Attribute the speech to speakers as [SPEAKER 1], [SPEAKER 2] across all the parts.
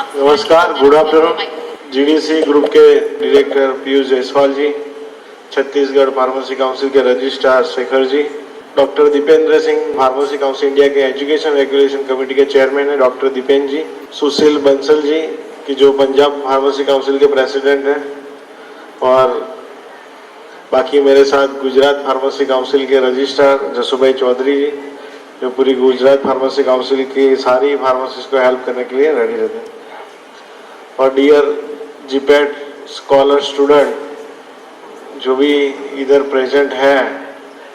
[SPEAKER 1] नमस्कार, good afternoon. GDC group के director Piyush Jaiswal ji, Chhattisgarh pharmacy council के registrar Shekhar ji, doctor Dipendra Singh pharmacy council India के एजुकेशन रेगुलेशन कमेटी के चेयरमैन है डॉक्टर दीपेंद्र जी, सुशील बंसल जी कि जो पंजाब फार्मेसी काउंसिल के प्रेसिडेंट हैं, और बाकी मेरे साथ गुजरात फार्मेसी काउंसिल के रजिस्ट्रार जसुभाई चौधरी जी, जो पूरी गुजरात फार्मेसी काउंसिल की सारी फार्मेसिस्ट को हेल्प करने के लिए रेडी रहते हैं। और डियर जीपेट स्कॉलर स्टूडेंट जो भी इधर प्रेजेंट है,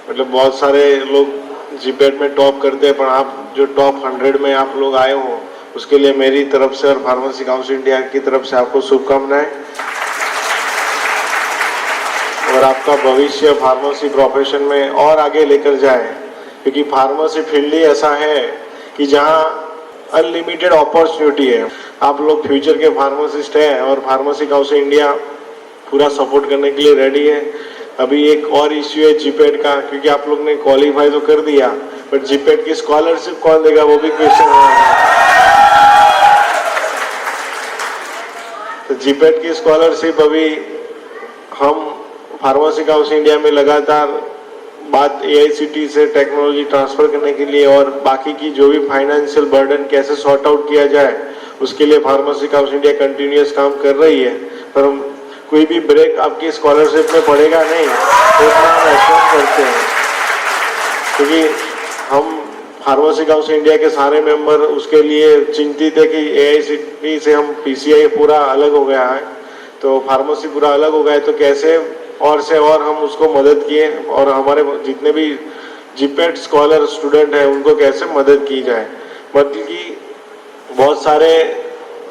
[SPEAKER 1] मतलब बहुत सारे लोग जीपेट में टॉप करते हैं, पर आप जो टॉप 100 में आप लोग आए हो उसके लिए मेरी तरफ से और फार्मेसी काउंसिल इंडिया की तरफ से आपको शुभकामनाएं, और आपका भविष्य फार्मेसी प्रोफेशन में और आगे लेकर जाए, क्योंकि फार्मेसी फील्ड ही ऐसा है कि जहां अनलिमिटेड अपॉर्चुनिटी है। आप लोग फ्यूचर के फार्मासिस्ट हैं और फार्मेसी काउंसिल इंडिया पूरा सपोर्ट करने के लिए रेडी है। अभी एक और इश्यू है जीपेट का, क्योंकि आप लोग ने क्वालिफाई तो कर दिया, बट जीपेट की स्कॉलरशिप कौन देगा वो भी क्वेश्चन है। तो जीपेट की स्कॉलरशिप अभी हम फार्मेसी काउंसिल इंडिया में लगातार बात एआईसीटी से टेक्नोलॉजी ट्रांसफर करने के लिए और बाकी की जो भी फाइनेंशियल बर्डन कैसे सॉर्ट आउट किया जाए उसके लिए फार्मेसी काउंसिल इंडिया कंटिन्यूअस काम कर रही है। पर हम कोई भी ब्रेक आपकी स्कॉलरशिप में पड़ेगा नहीं, इतना हम एश्योर करते हैं, क्योंकि हम फार्मेसी काउंसिल इंडिया के सारे मेंबर उसके लिए चिंतित है कि एआईसीटी से हम पीसीआई पूरा अलग हो गया है, तो फार्मेसी पूरा अलग हो गया है, तो कैसे और से और हम उसको मदद किए और हमारे जितने भी जीपेट स्कॉलर स्टूडेंट हैं उनको कैसे मदद की जाए। मतलब कि बहुत सारे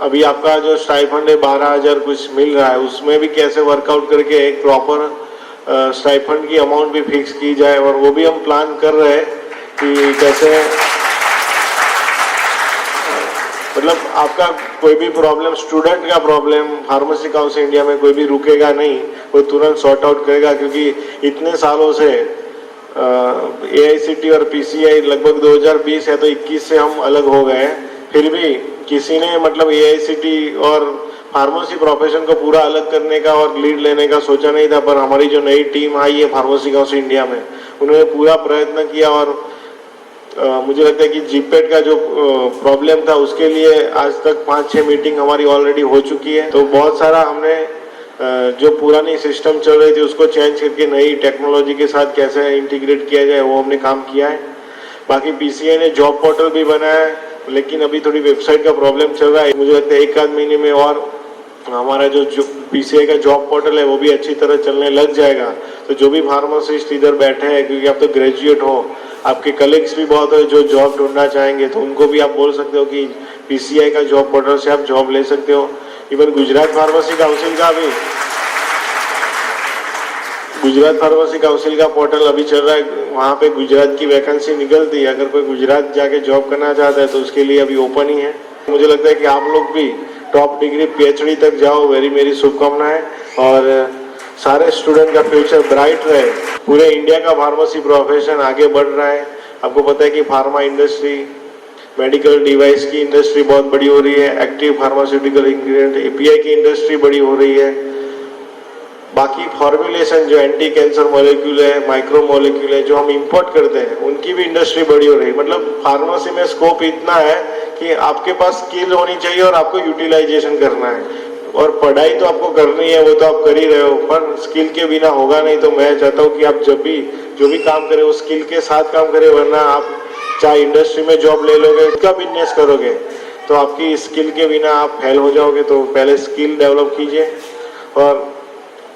[SPEAKER 1] अभी आपका जो स्टाइफंड है 12,000 कुछ मिल रहा है, उसमें भी कैसे वर्कआउट करके एक प्रॉपर स्टाइफंड की अमाउंट भी फिक्स की जाए, और वो भी हम प्लान कर रहे हैं कि कैसे मतलब आपका कोई भी प्रॉब्लम, स्टूडेंट का प्रॉब्लम फार्मेसी काउंसिल इंडिया में कोई भी रुकेगा नहीं, वो तुरंत सॉर्ट आउट करेगा, क्योंकि इतने सालों से एआईसीटी और पीसीआई लगभग 2020 है तो 21 से हम अलग हो गए, फिर भी किसी ने मतलब एआईसीटी और फार्मेसी प्रोफेशन को पूरा अलग करने का और लीड लेने का सोचा नहीं था। पर हमारी जो नई टीम आई है फार्मेसी काउंसिल इंडिया में, उन्होंने पूरा प्रयत्न किया, और मुझे लगता है कि जीपेट का जो प्रॉब्लम था उसके लिए आज तक 5-6 मीटिंग हमारी ऑलरेडी हो चुकी है। तो बहुत सारा हमने जो पुरानी सिस्टम चल रही थी उसको चेंज करके नई टेक्नोलॉजी के साथ कैसे इंटीग्रेट किया जाए वो हमने काम किया है। बाकी पीसीआई ने जॉब पोर्टल भी बनाया है, लेकिन अभी थोड़ी वेबसाइट का प्रॉब्लम चल रहा है। मुझे लगता है 1-आध महीने में और हमारा जो पीसीआई का जॉब पोर्टल है वो भी अच्छी तरह चलने लग जाएगा। तो जो भी फार्मासिस्ट इधर बैठे हैं, क्योंकि आप तो ग्रेजुएट हो, आपके कलीग्स भी बहुत है जो जॉब ढूंढना चाहेंगे, तो उनको भी आप बोल सकते हो कि पीसीआई का जॉब पोर्टल से आप जॉब ले सकते हो। इवन गुजरात फार्मेसी काउंसिल का पोर्टल अभी चल रहा है, वहाँ पे गुजरात की वैकेंसी निकलती है, अगर कोई गुजरात जाके जॉब करना चाहता है तो उसके लिए अभी ओपन ही है। मुझे लगता है कि आप लोग भी टॉप डिग्री पीएचडी तक जाओ, मेरी शुभकामनाएं, और सारे स्टूडेंट का फ्यूचर ब्राइट रहे। पूरे इंडिया का फार्मेसी प्रोफेशन आगे बढ़ रहा है। आपको पता है कि फार्मा इंडस्ट्री, मेडिकल डिवाइस की इंडस्ट्री बहुत बड़ी हो रही है, एक्टिव फार्मास्यूटिकल इंग्रेडिएंट एपीआई की इंडस्ट्री बड़ी हो रही है, बाकी फॉर्मुलेशन जो एंटी कैंसर मॉलिक्यूल है, माइक्रो मॉलिक्यूल है जो हम इंपोर्ट करते हैं, उनकी भी इंडस्ट्री बड़ी हो रही है। मतलब फार्मेसी में स्कोप इतना है कि आपके पास स्किल होनी चाहिए और आपको यूटिलाइजेशन करना है, और पढ़ाई तो आपको करनी है, वो तो आप कर ही रहे हो, पर स्किल के बिना होगा नहीं। तो मैं चाहता हूँ कि आप जब भी जो भी काम करें वो स्किल के साथ काम करें, वरना आप चाहे इंडस्ट्री में जॉब ले लोगे, उसका बिजनेस करोगे तो आपकी स्किल के बिना आप फेल हो जाओगे। तो पहले स्किल डेवलप कीजिए। और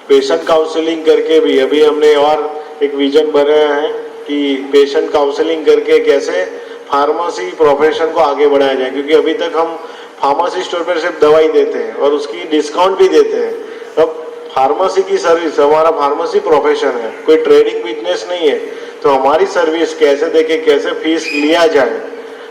[SPEAKER 1] पेशेंट काउंसलिंग करके भी अभी हमने और एक विजन बनाया है कि पेशेंट काउंसलिंग करके कैसे फार्मेसी प्रोफेशन को आगे बढ़ाया जाए, क्योंकि अभी तक हम फार्मेसी स्टोर पर सिर्फ दवाई देते हैं और उसकी डिस्काउंट भी देते हैं। अब फार्मेसी की सर्विस, हमारा फार्मेसी प्रोफेशन है, कोई ट्रेडिंग बिजनेस नहीं है, तो हमारी सर्विस कैसे देके कैसे फीस लिया जाए।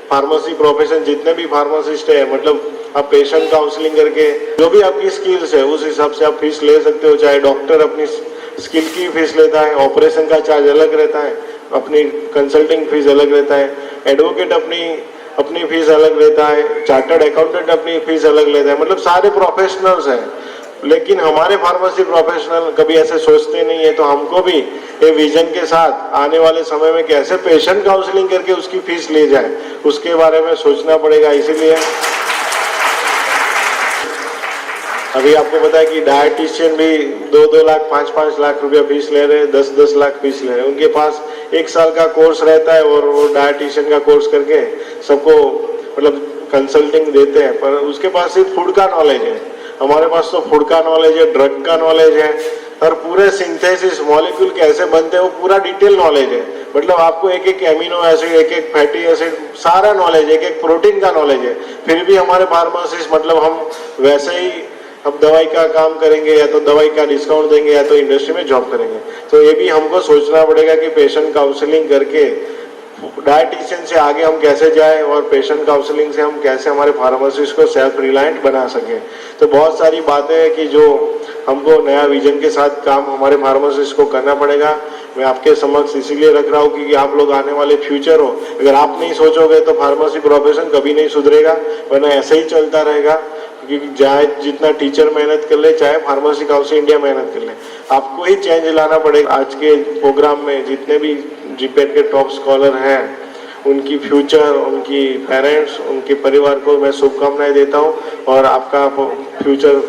[SPEAKER 1] फार्मेसी प्रोफेशन जितने भी फार्मासिस्ट है, मतलब आप पेशेंट काउंसलिंग करके जो भी आपकी स्किल्स है उस हिसाब से आप फीस ले सकते हो। चाहे डॉक्टर अपनी स्किल की फीस लेता है, ऑपरेशन का चार्ज अलग रहता है, अपनी कंसल्टिंग फीस अलग रहता है, एडवोकेट अपनी अपनी फीस अलग लेता है, चार्टर्ड अकाउंटेंट अपनी फीस अलग लेता है, मतलब सारे प्रोफेशनल्स हैं। लेकिन हमारे फार्मेसी प्रोफेशनल कभी ऐसे सोचते नहीं है। तो हमको भी ये विजन के साथ आने वाले समय में कैसे पेशेंट काउंसलिंग करके उसकी फीस ले जाए, उसके बारे में सोचना पड़ेगा। इसीलिए अभी आपको पता है कि डायटिशियन भी 2-2 लाख 5-5 लाख रुपया फीस ले रहे हैं, 10-10 लाख फीस ले रहे हैं। उनके पास 1 साल का कोर्स रहता है और वो डायटिशियन का कोर्स करके सबको मतलब कंसल्टिंग देते हैं, पर उसके पास सिर्फ फूड का नॉलेज है। हमारे पास तो फूड का नॉलेज है, ड्रग का नॉलेज है, और पूरे सिंथेसिस मॉलिक्यूल कैसे बनते हैं वो पूरा डिटेल नॉलेज है। मतलब आपको एक एक एमिनो एसिड, एक एक फैटी एसिड सारा नॉलेज, एक एक प्रोटीन का नॉलेज है। फिर भी हमारे फार्मासिस्ट मतलब हम वैसे ही अब दवाई का काम करेंगे, या तो दवाई का डिस्काउंट देंगे, या तो इंडस्ट्री में जॉब करेंगे। तो ये भी हमको सोचना पड़ेगा कि पेशेंट काउंसलिंग करके डायटिशियन से आगे हम कैसे जाएं, और पेशेंट काउंसलिंग से हम कैसे हमारे फार्मासिस्ट को सेल्फ रिलायंट बना सकें। तो बहुत सारी बातें हैं कि जो हमको नया विजन के साथ काम हमारे फार्मासिस्ट को करना पड़ेगा। मैं आपके समक्ष इसीलिए रख रहा हूँ क्योंकि आप लोग आने वाले फ्यूचर हो। अगर आप नहीं सोचोगे तो फार्मेसी प्रोफेशन कभी नहीं सुधरेगा, वरना ऐसे ही चलता रहेगा। क्योंकि चाहे जितना टीचर मेहनत कर ले, चाहे फार्मेसी काउंसिल इंडिया मेहनत कर ले, आपको ही चेंज लाना पड़ेगा। आज के प्रोग्राम में जितने भी जीपेट के टॉप स्कॉलर हैं, उनकी फ्यूचर, उनकी पेरेंट्स, उनके परिवार को मैं शुभकामनाएं देता हूं, और आपका फ्यूचर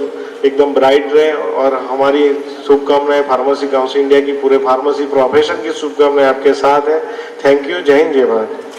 [SPEAKER 1] एकदम ब्राइट रहे। और हमारी शुभकामनाएं फार्मेसी काउंसिल इंडिया की पूरे फार्मेसी प्रोफेशन की शुभकामनाएं आपके साथ है। Thank you. जय हिंद, जय भारत।